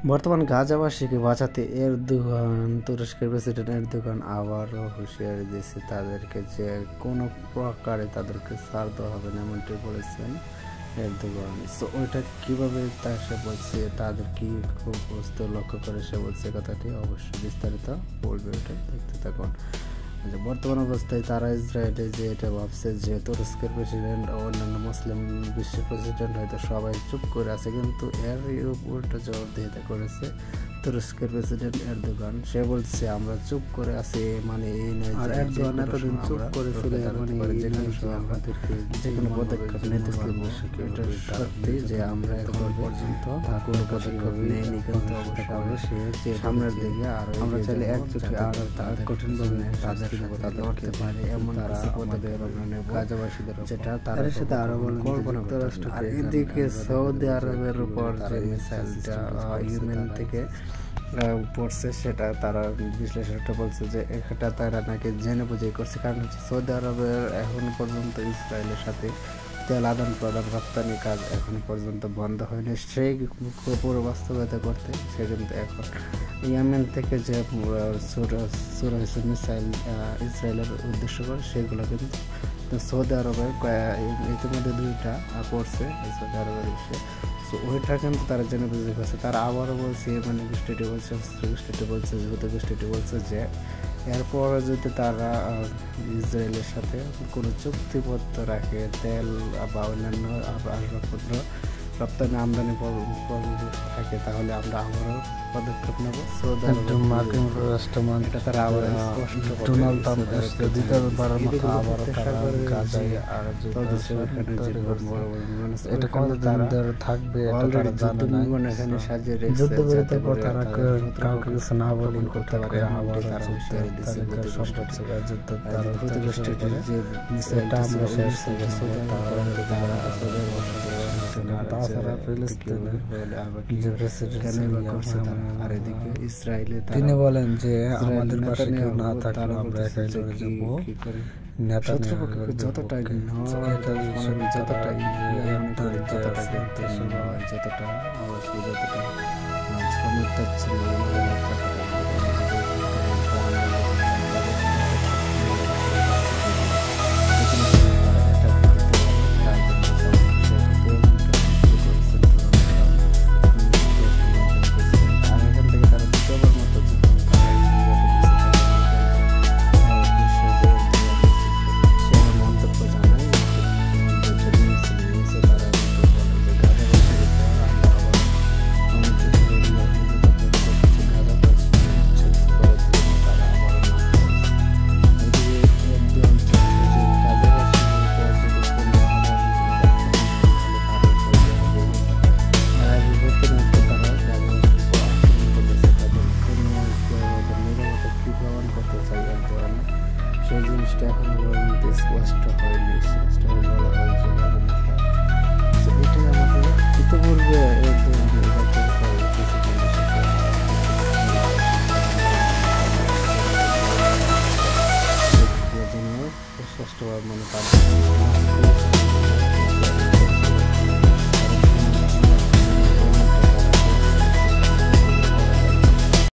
বর্তমান গাজাবাসীকে বাঁচাতে তুরস্কের প্রেসিডেন্ট এরদোগান আবারও হুঁশিয়ারি দিয়েছে তাদেরকে যে কোনো প্রকারে তাদেরকে ছাড় দেওয়া হবে না, এমনটি বলেছেন এরদোগান। সো ওইটা কীভাবে সে বলছে, তাদের কি বস্তু লক্ষ্য করে সে বলছে কথাটি অবশ্যই বিস্তারিত বলবে, ওটা দেখতে থাকুন। বর্তমান অবস্থায় তারা ইসরায়েলে যে এটা ভাবছে যে তুরস্কের প্রেসিডেন্ট ও অন্যান্য মুসলিম বিশ্বের প্রেসিডেন্ট হয়তো সবাই চুপ করে আছে, কিন্তু এর উল্টো জবাবদিহিতা করেছে তুরস্কের প্রেসিডেন্ট এরদোগান। সে বলছে আমরা চুপ করে আছি, মানে এই নয় যে এরদোগান এতদিন চুপ করেছিল, যে কোনো পদক্ষেপ নিতে পারবো। এটা সত্যি যে আমরা এখন পর্যন্ত কোনো পদক্ষেপ নেইনি, কিন্তু অবশ্যই সামনের দিকে আরো আমরা চাইলে একজোটে আরো কঠিনভাবে তাদের ধরতে পারে এমন পদক্ষেপ গাজাবাসীদের, যেটা তারা সাথে আরো কল্পনা করতে। আর এদিকে সৌদি আরবের উপর যে মিসাইলটা ইয়েমেন থেকে পড়ছে, সেটা তারা বিশ্লেষকটা বলছে যে এটা তারা নাকি জেনে বুঝেই করছে, কারণ হচ্ছে সৌদি আরবের এখন পর্যন্ত ইসরায়েলের সাথে তেল আদান প্রদান রপ্তানি কাজ এখন পর্যন্ত বন্ধ হয়নি। সেই পুরো বাস্তবতা করতে সে কিন্তু এখন ইয়েমেন থেকে যে শুরু হয়েছে মিসাইল ইসরায়েলের উদ্দেশ্য করে, সেগুলো কিন্তু সৌদি আরবের ইতিমধ্যে 2টা পড়ছে সৌদি আরবের বিষয়ে। সো ওইটা কিন্তু তারা জেনে বুঝে গেছে। তারা আবারও বলছে, মানে গোষ্ঠীটি বলছে, গোষ্ঠীটি বলছে যে এরপর যদি তারা ইসরায়েলের সাথে কোনো চুক্তিপত্র রাখে, তেল বা অন্যান্য আসবাবপত্র রপ্তানি আমদানি থাকে, তাহলে আমরা আবারও পদক্ষেপ নেব। মার্কিন পররাষ্ট্রমন্ত্রী তারা আবার ডোনাল্ড ট্রাম্প দ্বিতীয়বারের মতো আবারও গাজায় এটা কতদিন ধরে থাকবে এটা তারা জানে না। যুদ্ধবিরতির পর তারা কাউকে কিছু না বলে করতে পারে, আবার যুদ্ধ তারা ক্ষতিগ্রস্ত করে সেটা আমরা শেষ থেকে তাছাড়া ফিলিস্তিনের যে প্রেসিডেন্ট তিনি বলেন যে আমাদের পাশে কেউ না থাকলে আমরা একাই লড়ে যাবো। যতটা সেই জিনিসটা এখনো পর্যন্ত স্পষ্ট হয়নি, বলা হয়েছে। এটাই আমাদের ইতিপূর্বে ষষ্ঠবার মানে